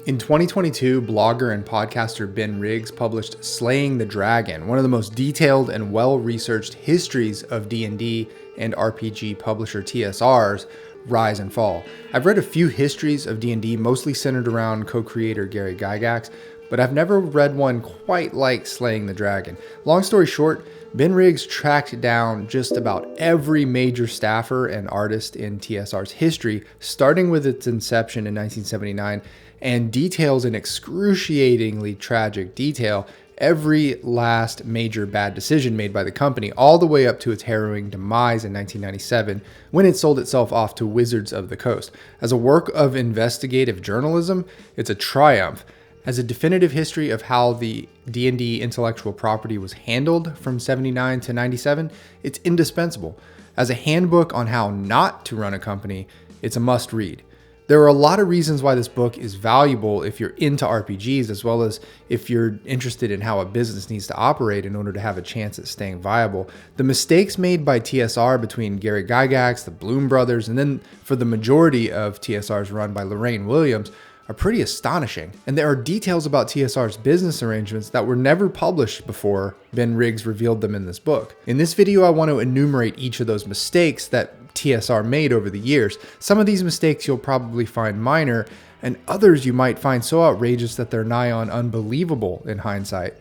In 2022, blogger and podcaster Ben Riggs published Slaying the Dragon, one of the most detailed and well-researched histories of D&D and RPG publisher TSR's rise and fall. I've read a few histories of D&D, mostly centered around co-creator Gary Gygax, but I've never read one quite like Slaying the Dragon. Long story short, Ben Riggs tracked down just about every major staffer and artist in TSR's history, starting with its inception in 1979, and details in excruciatingly tragic detail every last major bad decision made by the company, all the way up to its harrowing demise in 1997 when it sold itself off to Wizards of the Coast. As a work of investigative journalism, it's a triumph. As a definitive history of how the D&D intellectual property was handled from 79 to 97, it's indispensable. As a handbook on how not to run a company, it's a must-read. There are a lot of reasons why this book is valuable if you're into RPGs, as well as if you're interested in how a business needs to operate in order to have a chance at staying viable. The mistakes made by TSR between Gary Gygax, the Bloom brothers, and then for the majority of TSR's run by Lorraine Williams are pretty astonishing. And there are details about TSR's business arrangements that were never published before Ben Riggs revealed them in this book. In this video, I want to enumerate each of those mistakes that TSR made over the years. Some of these mistakes you'll probably find minor, and others you might find so outrageous that they're nigh on unbelievable in hindsight.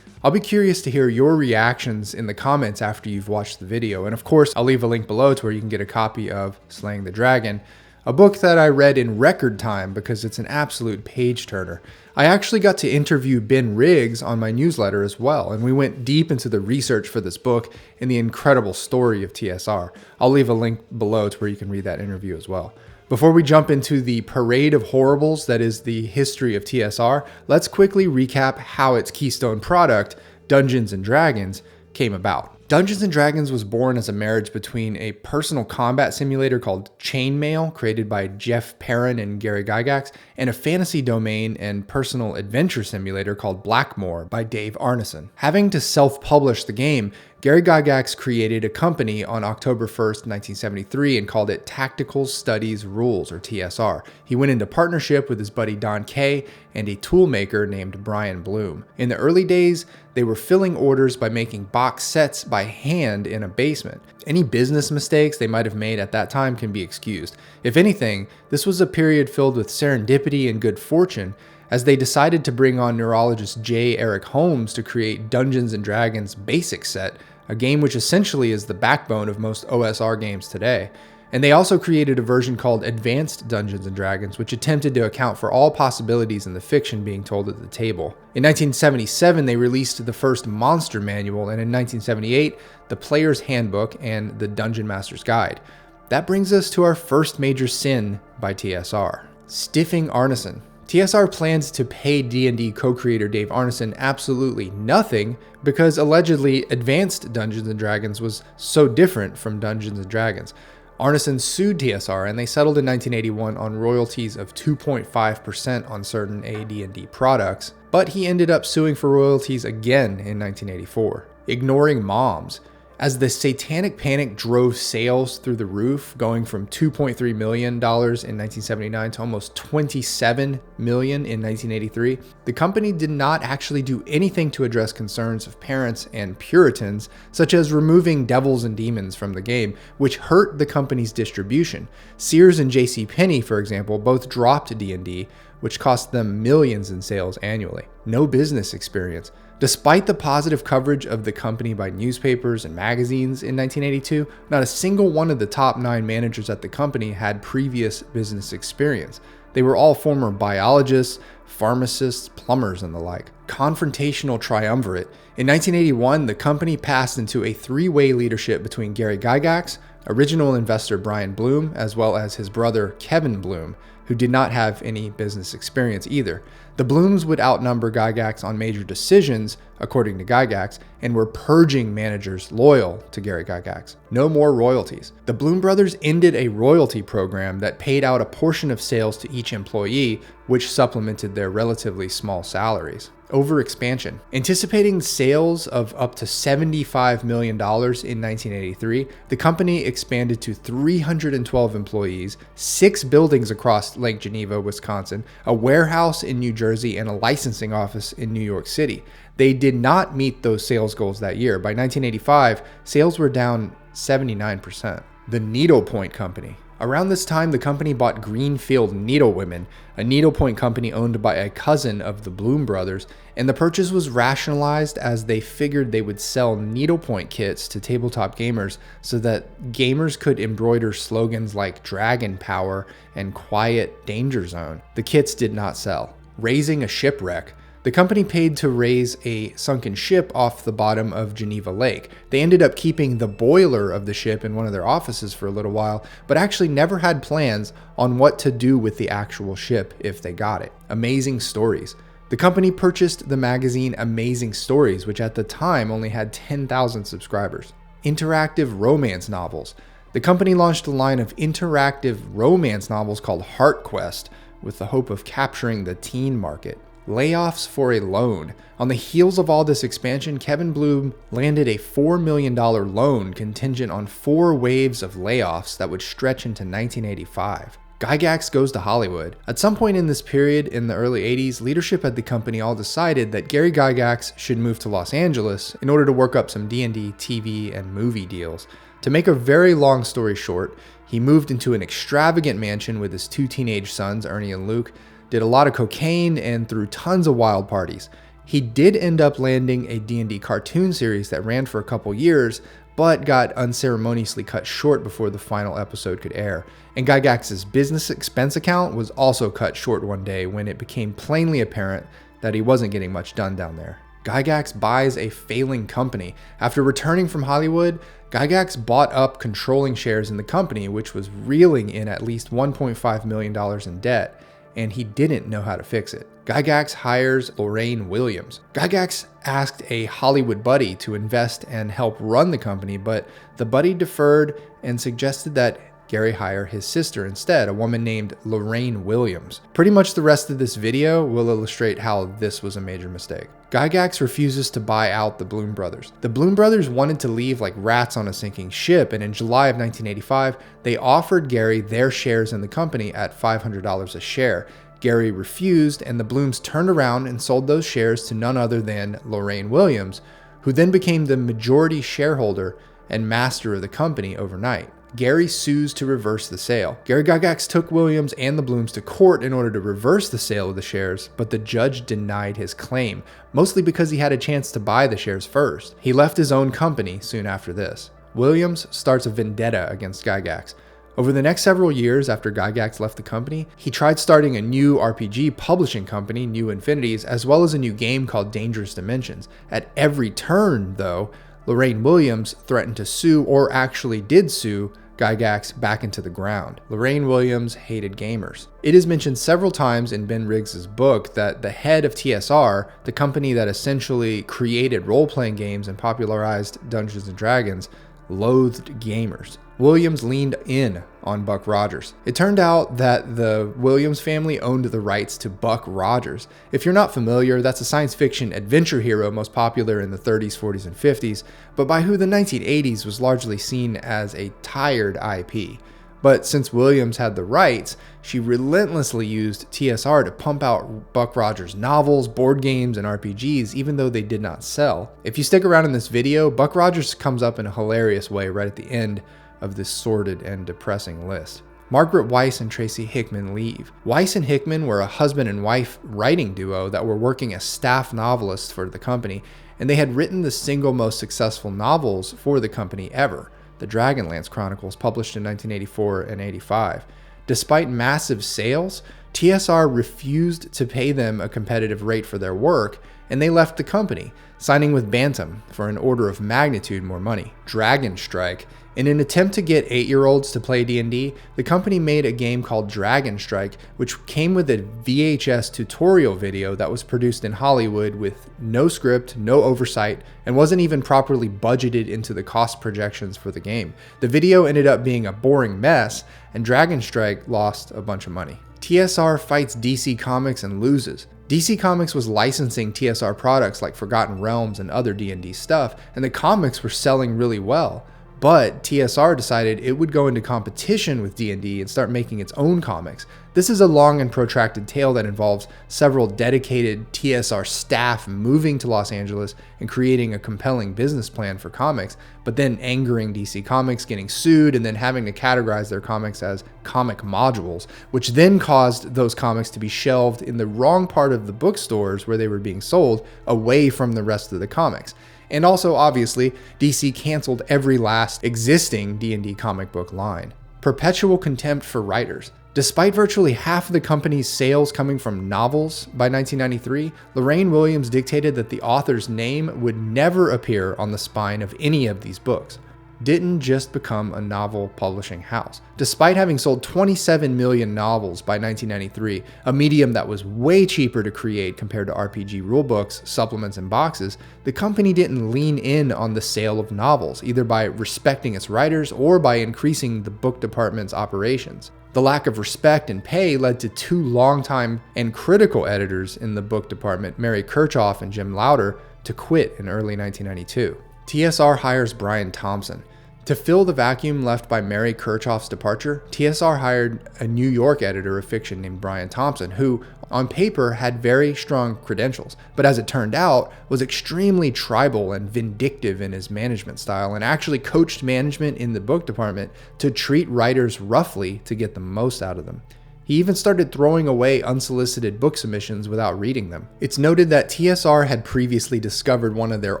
I'll be curious to hear your reactions in the comments after you've watched the video, and of course I'll leave a link below to where you can get a copy of Slaying the Dragon, a book that I read in record time because it's an absolute page turner. I actually got to interview Ben Riggs on my newsletter as well, and we went deep into the research for this book and the incredible story of TSR. I'll leave a link below to where you can read that interview as well. Before we jump into the parade of horribles that is the history of TSR, let's quickly recap how its keystone product, Dungeons & Dragons, came about. Dungeons & Dragons was born as a marriage between a personal combat simulator called Chainmail, created by Jeff Perrin and Gary Gygax, and a fantasy domain and personal adventure simulator called Blackmoor by Dave Arneson. Having to self-publish the game, Gary Gygax created a company on October 1st, 1973 and called it Tactical Studies Rules, or TSR. He went into partnership with his buddy Don Kay and a toolmaker named Brian Bloom. In the early days, they were filling orders by making box sets by hand in a basement. Any business mistakes they might have made at that time can be excused. If anything, this was a period filled with serendipity and good fortune, as they decided to bring on neurologist J. Eric Holmes to create Dungeons & Dragons Basic Set, a game which essentially is the backbone of most OSR games today. And they also created a version called Advanced Dungeons & Dragons, which attempted to account for all possibilities in the fiction being told at the table. In 1977, they released the first Monster Manual, and in 1978, the Player's Handbook and the Dungeon Master's Guide. That brings us to our first major sin by TSR: stiffing Arneson. TSR plans to pay D&D co-creator Dave Arneson absolutely nothing because allegedly Advanced Dungeons & Dragons was so different from Dungeons & Dragons. Arneson sued TSR and they settled in 1981 on royalties of 2.5% on certain AD&D products, but he ended up suing for royalties again in 1984. Ignoring moms. As the Satanic Panic drove sales through the roof, going from $2.3 million in 1979 to almost $27 million in 1983, the company did not actually do anything to address concerns of parents and Puritans, such as removing Devils and Demons from the game, which hurt the company's distribution. Sears and JCPenney, for example, both dropped D&D, which cost them millions in sales annually. No business experience. Despite the positive coverage of the company by newspapers and magazines in 1982, not a single one of the top 9 managers at the company had previous business experience. They were all former biologists, pharmacists, plumbers, and the like. Confrontational triumvirate. In 1981, the company passed into a 3-way leadership between Gary Gygax, original investor Brian Bloom, as well as his brother Kevin Bloom, who did not have any business experience either. The Blooms would outnumber Gygax on major decisions, according to Gygax, and were purging managers loyal to Gary Gygax. No more royalties. The Bloom brothers ended a royalty program that paid out a portion of sales to each employee, which supplemented their relatively small salaries. Overexpansion. Anticipating sales of up to $75 million in 1983, the company expanded to 312 employees, 6 buildings across Lake Geneva, Wisconsin, a warehouse in New Jersey, and a licensing office in New York City. They did not meet those sales goals that year. By 1985, sales were down 79%. The Needlepoint Company. Around this time, the company bought Greenfield Needlewomen, a needlepoint company owned by a cousin of the Bloom brothers, and the purchase was rationalized as they figured they would sell needlepoint kits to tabletop gamers so that gamers could embroider slogans like Dragon Power and Quiet Danger Zone. The kits did not sell. Raising a shipwreck. The company paid to raise a sunken ship off the bottom of Geneva Lake. They ended up keeping the boiler of the ship in one of their offices for a little while, but actually never had plans on what to do with the actual ship if they got it. Amazing Stories. The company purchased the magazine Amazing Stories, which at the time only had 10,000 subscribers. Interactive romance novels. The company launched a line of interactive romance novels called Heart Quest with the hope of capturing the teen market. Layoffs for a loan. On the heels of all this expansion, Kevin Bloom landed a $4 million loan contingent on 4 waves of layoffs that would stretch into 1985. Gygax goes to Hollywood. At some point in this period in the early 80s, leadership at the company all decided that Gary Gygax should move to Los Angeles in order to work up some D&D, TV, and movie deals. To make a very long story short, he moved into an extravagant mansion with his 2 teenage sons, Ernie and Luke, did a lot of cocaine, and threw tons of wild parties. He did end up landing a D&D cartoon series that ran for a couple years, but got unceremoniously cut short before the final episode could air. And Gygax's business expense account was also cut short one day when it became plainly apparent that he wasn't getting much done down there. Gygax buys a failing company. After returning from Hollywood, Gygax bought up controlling shares in the company, which was reeling in at least $1.5 million in debt, and he didn't know how to fix it. Gygax hires Lorraine Williams. Gygax asked a Hollywood buddy to invest and help run the company, but the buddy deferred and suggested that Gary hire his sister instead, a woman named Lorraine Williams. Pretty much the rest of this video will illustrate how this was a major mistake. Gygax refuses to buy out the Bloom brothers. The Bloom brothers wanted to leave like rats on a sinking ship, and in July of 1985, they offered Gary their shares in the company at $500 a share. Gary refused, and the Blooms turned around and sold those shares to none other than Lorraine Williams, who then became the majority shareholder and master of the company overnight. Gary sues to reverse the sale. Gary Gygax took Williams and the Blooms to court in order to reverse the sale of the shares, but the judge denied his claim, mostly because he had a chance to buy the shares first. He left his own company soon after this. Williams starts a vendetta against Gygax. Over the next several years after Gygax left the company, he tried starting a new RPG publishing company, New Infinities, as well as a new game called Dangerous Dimensions. At every turn, though, Lorraine Williams threatened to sue, or actually did sue, Gygax back into the ground. Lorraine Williams hated gamers. It is mentioned several times in Ben Riggs' book that the head of TSR, the company that essentially created role-playing games and popularized Dungeons & Dragons, loathed gamers. Williams leaned in on Buck Rogers. It turned out that the Williams family owned the rights to Buck Rogers. If you're not familiar, that's a science fiction adventure hero most popular in the 30s, 40s, and 50s, but by who the 1980s was largely seen as a tired IP. But since Williams had the rights, she relentlessly used TSR to pump out Buck Rogers novels, board games, and RPGs, even though they did not sell. If you stick around in this video, Buck Rogers comes up in a hilarious way right at the end of this sordid and depressing list. Margaret Weis and Tracy Hickman leave. Weis and Hickman were a husband and wife writing duo that were working as staff novelists for the company, and they had written the single most successful novels for the company ever, the Dragonlance Chronicles, published in 1984 and 85. Despite massive sales, TSR refused to pay them a competitive rate for their work, and they left the company, signing with Bantam for an order of magnitude more money. Dragon Strike. In an attempt to get 8-year-olds to play D&D, the company made a game called Dragon Strike, which came with a VHS tutorial video that was produced in Hollywood with no script, no oversight, and wasn't even properly budgeted into the cost projections for the game. The video ended up being a boring mess, and Dragon Strike lost a bunch of money. TSR fights DC Comics and loses. DC Comics was licensing TSR products like Forgotten Realms and other D&D stuff, and the comics were selling really well. But TSR decided it would go into competition with D&D and start making its own comics. This is a long and protracted tale that involves several dedicated TSR staff moving to Los Angeles and creating a compelling business plan for comics, but then angering DC Comics, getting sued, and then having to categorize their comics as comic modules, which then caused those comics to be shelved in the wrong part of the bookstores where they were being sold, away from the rest of the comics. And also, obviously, DC canceled every last existing D&D comic book line. Perpetual contempt for writers. Despite virtually half of the company's sales coming from novels by 1993, Lorraine Williams dictated that the author's name would never appear on the spine of any of these books. Didn't just become a novel publishing house. Despite having sold 27 million novels by 1993, a medium that was way cheaper to create compared to RPG rulebooks, supplements, and boxes, the company didn't lean in on the sale of novels, either by respecting its writers or by increasing the book department's operations. The lack of respect and pay led to two longtime and critical editors in the book department, Mary Kirchhoff and Jim Lauder, to quit in early 1992. TSR hires Brian Thompson. To fill the vacuum left by Mary Kirchhoff's departure, TSR hired a New York editor of fiction named Brian Thompson, who, on paper, had very strong credentials, but as it turned out, was extremely tribal and vindictive in his management style, and actually coached management in the book department to treat writers roughly to get the most out of them. He even started throwing away unsolicited book submissions without reading them. It's noted that TSR had previously discovered one of their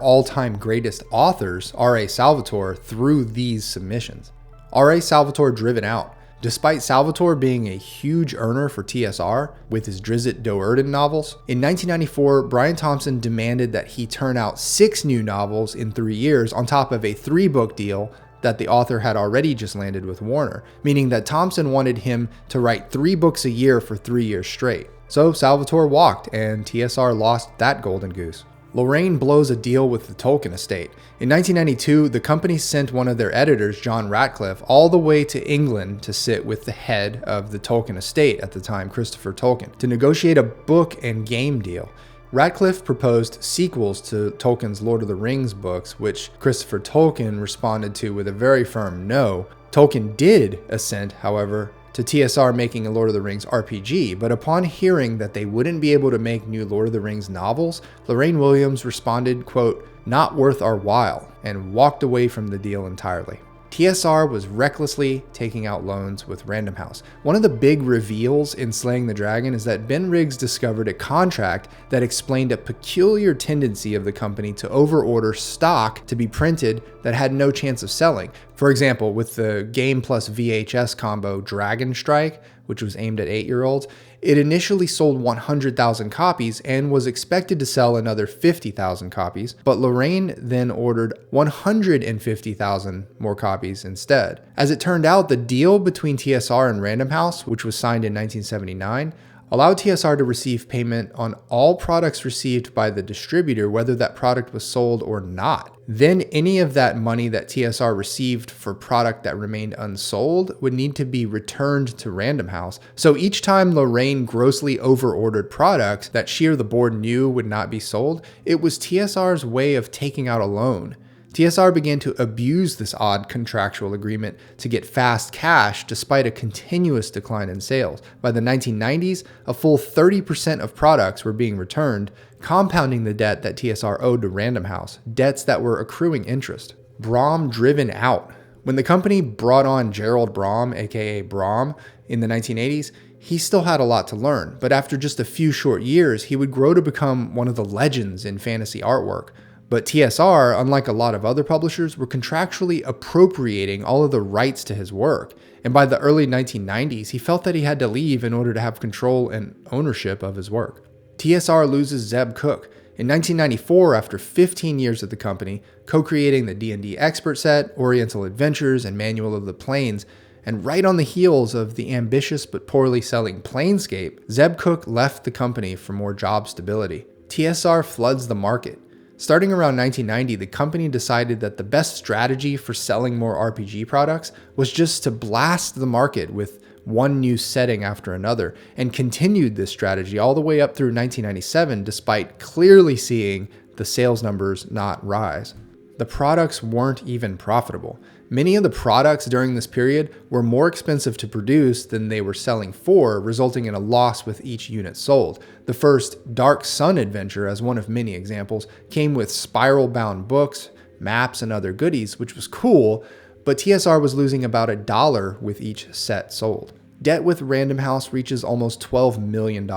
all-time greatest authors, R.A. Salvatore, through these submissions. R.A. Salvatore driven out. Despite Salvatore being a huge earner for TSR with his Drizzt Do'Urden novels, in 1994, Brian Thompson demanded that he turn out 6 new novels in 3 years on top of a 3-book deal that the author had already just landed with Warner, meaning that Thompson wanted him to write 3 books a year for 3 years straight. So Salvatore walked, and TSR lost that golden goose. Lorraine blows a deal with the Tolkien estate. In 1992, the company sent one of their editors, John Ratcliffe, all the way to England to sit with the head of the Tolkien estate at the time, Christopher Tolkien, to negotiate a book and game deal. Ratcliffe proposed sequels to Tolkien's Lord of the Rings books, which Christopher Tolkien responded to with a very firm no. Tolkien did assent, however, to TSR making a Lord of the Rings RPG, but upon hearing that they wouldn't be able to make new Lord of the Rings novels, Lorraine Williams responded, quote, "Not worth our while," and walked away from the deal entirely. TSR was recklessly taking out loans with Random House. One of the big reveals in Slaying the Dragon is that Ben Riggs discovered a contract that explained a peculiar tendency of the company to overorder stock to be printed that had no chance of selling. For example, with the game plus VHS combo Dragon Strike, which was aimed at 8-year-olds, it initially sold 100,000 copies and was expected to sell another 50,000 copies, but Lorraine then ordered 150,000 more copies instead. As it turned out, the deal between TSR and Random House, which was signed in 1979, allowed TSR to receive payment on all products received by the distributor, whether that product was sold or not. Then any of that money that TSR received for product that remained unsold would need to be returned to Random House. So each time Lorraine grossly overordered products that she or the board knew would not be sold, it was TSR's way of taking out a loan. TSR began to abuse this odd contractual agreement to get fast cash despite a continuous decline in sales. By the 1990s, a full 30% of products were being returned, compounding the debt that TSR owed to Random House, debts that were accruing interest. Brom driven out. When the company brought on Gerald Brom, aka Brom, in the 1980s, he still had a lot to learn, but after just a few short years, he would grow to become one of the legends in fantasy artwork. But TSR, unlike a lot of other publishers, were contractually appropriating all of the rights to his work. And by the early 1990s, he felt that he had to leave in order to have control and ownership of his work. TSR loses Zeb Cook. In 1994, after 15 years at the company, co-creating the D&D Expert Set, Oriental Adventures, and Manual of the Plains, and right on the heels of the ambitious but poorly selling Planescape, Zeb Cook left the company for more job stability. TSR floods the market. Starting around 1990, the company decided that the best strategy for selling more RPG products was just to blast the market with one new setting after another, and continued this strategy all the way up through 1997 despite clearly seeing the sales numbers not rise. The products weren't even profitable. Many of the products during this period were more expensive to produce than they were selling for, resulting in a loss with each unit sold. The first Dark Sun adventure, as one of many examples, came with spiral-bound books, maps, and other goodies, which was cool, but TSR was losing about $1 with each set sold. Debt with Random House reaches almost $12 million.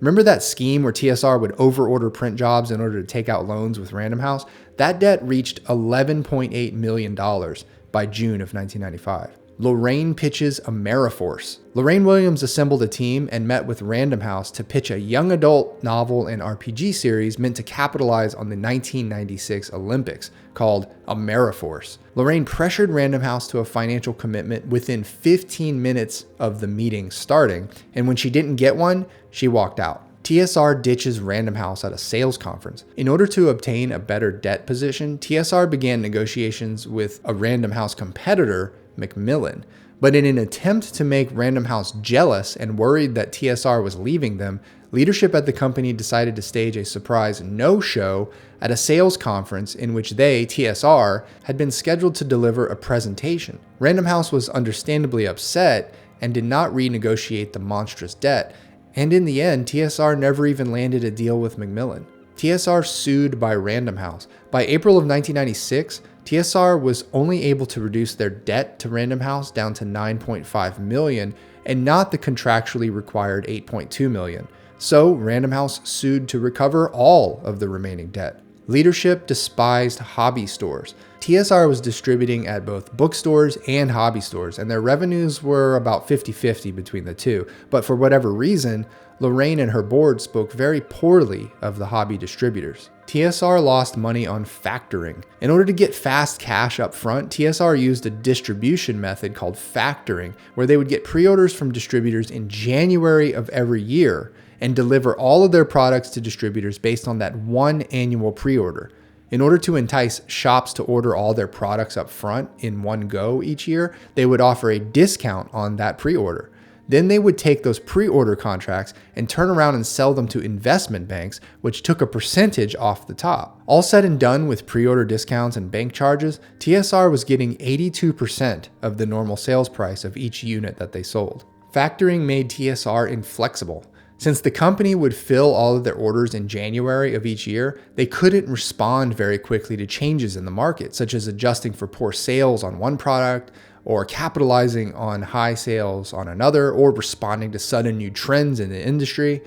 Remember that scheme where TSR would overorder print jobs in order to take out loans with Random House? That debt reached $11.8 million by June of 1995. Lorraine pitches Ameriforce. Lorraine Williams assembled a team and met with Random House to pitch a young adult novel and RPG series meant to capitalize on the 1996 Olympics called Ameriforce. Lorraine pressured Random House to a financial commitment within 15 minutes of the meeting starting, and when she didn't get one, she walked out. TSR ditches Random House at a sales conference. In order to obtain a better debt position, TSR began negotiations with a Random House competitor, Macmillan. But in an attempt to make Random House jealous and worried that TSR was leaving them, leadership at the company decided to stage a surprise no-show at a sales conference in which they, TSR, had been scheduled to deliver a presentation. Random House was understandably upset and did not renegotiate the monstrous debt, and in the end, TSR never even landed a deal with Macmillan. TSR sued by Random House. By April of 1996, TSR was only able to reduce their debt to Random House down to $9.5 million and not the contractually required $8.2 million. So Random House sued to recover all of the remaining debt. Leadership despised hobby stores. TSR was distributing at both bookstores and hobby stores, and their revenues were about 50-50 between the two. But for whatever reason, Lorraine and her board spoke very poorly of the hobby distributors. TSR lost money on factoring. In order to get fast cash up front, TSR used a distribution method called factoring, where they would get pre-orders from distributors in January of every year and deliver all of their products to distributors based on that one annual pre-order. In order to entice shops to order all their products up front in one go each year, they would offer a discount on that pre-order. Then they would take those pre-order contracts and turn around and sell them to investment banks, which took a percentage off the top. All said and done with pre-order discounts and bank charges, TSR was getting 82% of the normal sales price of each unit that they sold. Factoring made TSR inflexible. Since the company would fill all of their orders in January of each year, they couldn't respond very quickly to changes in the market, such as adjusting for poor sales on one product, or capitalizing on high sales on another, or responding to sudden new trends in the industry.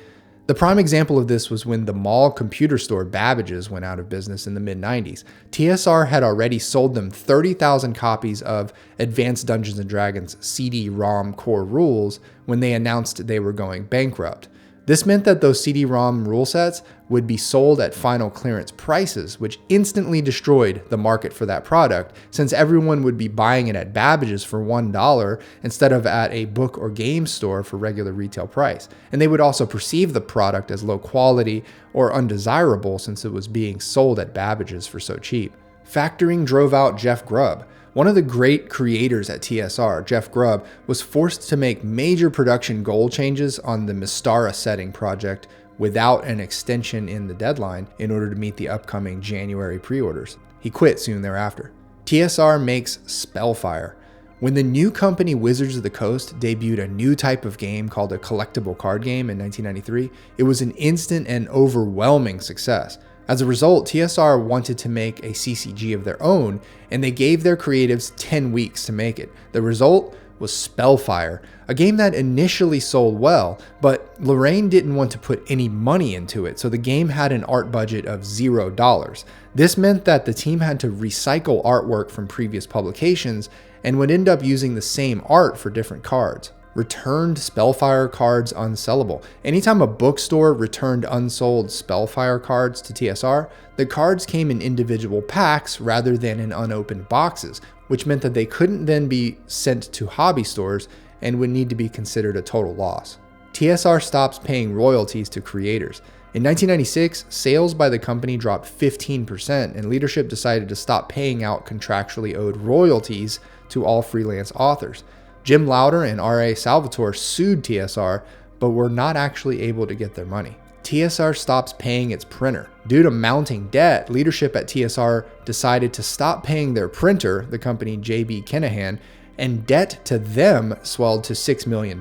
The prime example of this was when the mall computer store Babbage's went out of business in the mid-90s. TSR had already sold them 30,000 copies of Advanced Dungeons & Dragons CD-ROM core rules when they announced they were going bankrupt. This meant that those CD-ROM rule sets would be sold at final clearance prices, which instantly destroyed the market for that product, since everyone would be buying it at Babbage's for $1 instead of at a book or game store for regular retail price. And they would also perceive the product as low quality or undesirable since it was being sold at Babbage's for so cheap. Factoring drove out Jeff Grubb. One of the great creators at TSR, Jeff Grubb, was forced to make major production goal changes on the Mystara setting project without an extension in the deadline in order to meet the upcoming January pre-orders. He quit soon thereafter. TSR makes Spellfire. When the new company Wizards of the Coast debuted a new type of game called a collectible card game in 1993, it was an instant and overwhelming success. As a result, TSR wanted to make a CCG of their own, and they gave their creatives 10 weeks to make it. The result was Spellfire, a game that initially sold well, but Lorraine didn't want to put any money into it, so the game had an art budget of $0. This meant that the team had to recycle artwork from previous publications and would end up using the same art for different cards. Returned Spellfire cards unsellable. Anytime a bookstore returned unsold Spellfire cards to TSR, the cards came in individual packs rather than in unopened boxes, which meant that they couldn't then be sent to hobby stores and would need to be considered a total loss. TSR stops paying royalties to creators. In 1996, sales by the company dropped 15%, and leadership decided to stop paying out contractually owed royalties to all freelance authors. Jim Lauder and R.A. Salvatore sued TSR, but were not actually able to get their money. TSR stops paying its printer. Due to mounting debt, leadership at TSR decided to stop paying their printer, the company J.B. Kinahan, and debt to them swelled to $6 million.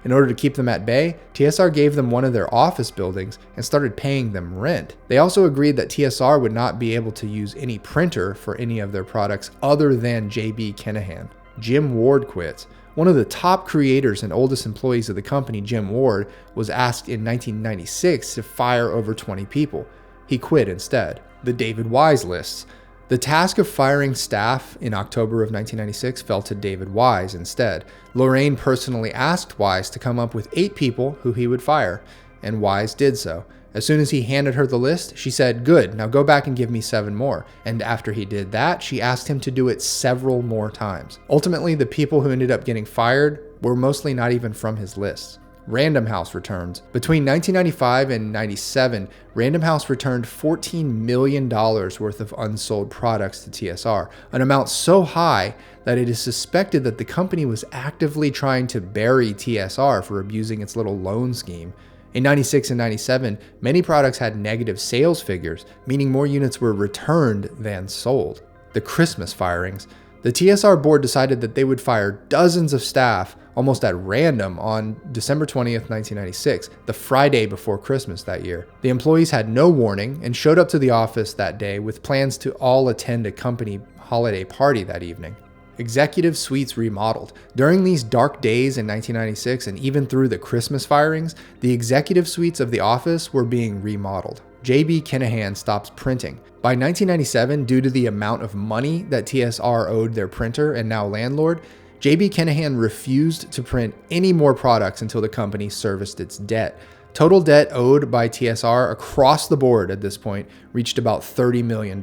In order to keep them at bay, TSR gave them one of their office buildings and started paying them rent. They also agreed that TSR would not be able to use any printer for any of their products other than J.B. Kinahan. Jim Ward quits. One of the top creators and oldest employees of the company, Jim Ward, was asked in 1996 to fire over 20 people. He quit instead. The David Wise lists. The task of firing staff in October of 1996 fell to David Wise instead. Lorraine personally asked Wise to come up with 8 people who he would fire, and Wise did so. As soon as he handed her the list, she said, "Good, now go back and give me 7 more. And after he did that, she asked him to do it several more times. Ultimately, the people who ended up getting fired were mostly not even from his list. Random House returns. Between 1995 and 97, Random House returned $14 million worth of unsold products to TSR, an amount so high that it is suspected that the company was actively trying to bury TSR for abusing its little loan scheme. In 96 and 97, many products had negative sales figures, meaning more units were returned than sold. The Christmas firings. The TSR board decided that they would fire dozens of staff almost at random on December 20th, 1996, the Friday before Christmas that year. The employees had no warning and showed up to the office that day with plans to all attend a company holiday party that evening. Executive suites remodeled. During these dark days in 1996 and even through the Christmas firings, the executive suites of the office were being remodeled. J.B. Kinahan stops printing. By 1997, due to the amount of money that TSR owed their printer and now landlord, J.B. Kinahan refused to print any more products until the company serviced its debt. Total debt owed by TSR across the board at this point reached about $30 million.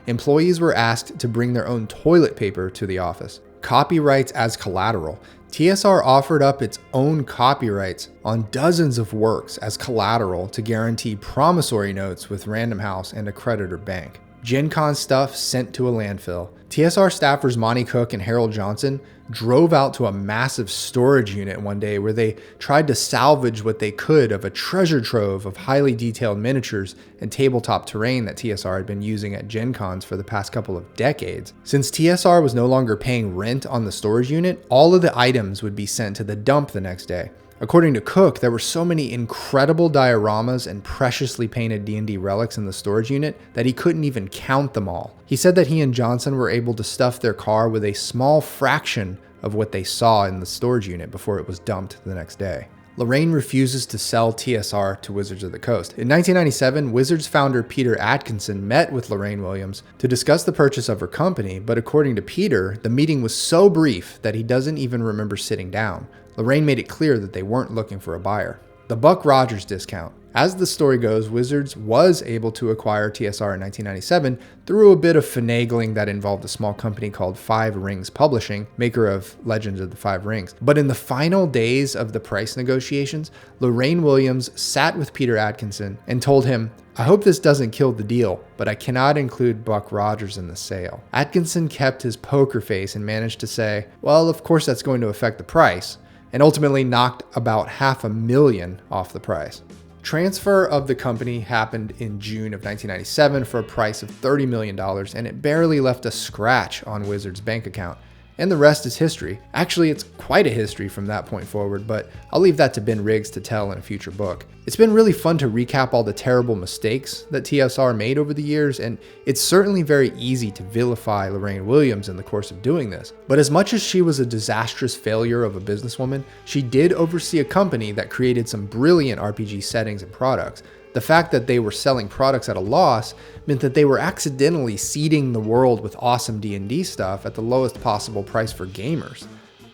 Employees were asked to bring their own toilet paper to the office. Copyrights as collateral. TSR offered up its own copyrights on dozens of works as collateral to guarantee promissory notes with Random House and a creditor bank. Gen Con stuff sent to a landfill. TSR staffers Monty Cook and Harold Johnson drove out to a massive storage unit one day where they tried to salvage what they could of a treasure trove of highly detailed miniatures and tabletop terrain that TSR had been using at Gen Cons for the past couple of decades. Since TSR was no longer paying rent on the storage unit, all of the items would be sent to the dump the next day. According to Cook, there were so many incredible dioramas and preciously painted D&D relics in the storage unit that he couldn't even count them all. He said that he and Johnson were able to stuff their car with a small fraction of what they saw in the storage unit before it was dumped the next day. Lorraine refuses to sell TSR to Wizards of the Coast. In 1997, Wizards founder Peter Atkinson met with Lorraine Williams to discuss the purchase of her company, but according to Peter, the meeting was so brief that he doesn't even remember sitting down. Lorraine made it clear that they weren't looking for a buyer. The Buck Rogers discount. As the story goes, Wizards was able to acquire TSR in 1997 through a bit of finagling that involved a small company called Five Rings Publishing, maker of Legends of the Five Rings. But in the final days of the price negotiations, Lorraine Williams sat with Peter Atkinson and told him, "I hope this doesn't kill the deal, but I cannot include Buck Rogers in the sale." Atkinson kept his poker face and managed to say, "Well, of course that's going to affect the price," and ultimately knocked about $500,000 off the price. Transfer of the company happened in June of 1997 for a price of $30 million, and it barely left a scratch on Wizards' bank account. and the rest is history. Actually, it's quite a history from that point forward, but I'll leave that to Ben Riggs to tell in a future book. It's been really fun to recap all the terrible mistakes that TSR made over the years, and it's certainly very easy to vilify Lorraine Williams in the course of doing this. But as much as she was a disastrous failure of a businesswoman, she did oversee a company that created some brilliant RPG settings and products. The fact that they were selling products at a loss meant that they were accidentally seeding the world with awesome D&D stuff at the lowest possible price for gamers.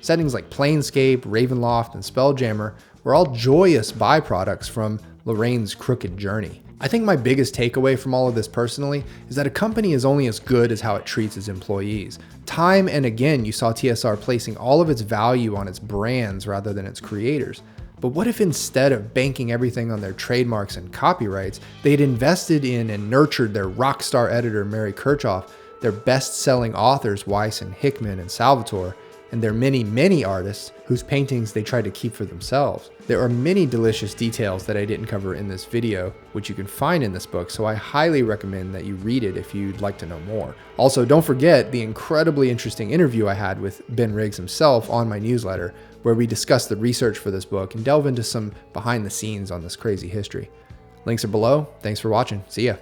Settings like Planescape, Ravenloft, and Spelljammer were all joyous byproducts from Lorraine's crooked journey. I think my biggest takeaway from all of this personally is that a company is only as good as how it treats its employees. Time and again, you saw TSR placing all of its value on its brands rather than its creators. But what if instead of banking everything on their trademarks and copyrights, they'd invested in and nurtured their rock star editor Mary Kirchhoff, their best-selling authors Weiss and Hickman and Salvatore, and their many artists whose paintings they tried to keep for themselves. There are many delicious details that I didn't cover in this video, which you can find in this book, so I highly recommend that you read it if you'd like to know more. Also, don't forget the incredibly interesting interview I had with Ben Riggs himself on my newsletter, where we discuss the research for this book and delve into some behind the scenes on this crazy history. Links are below. Thanks for watching. See ya.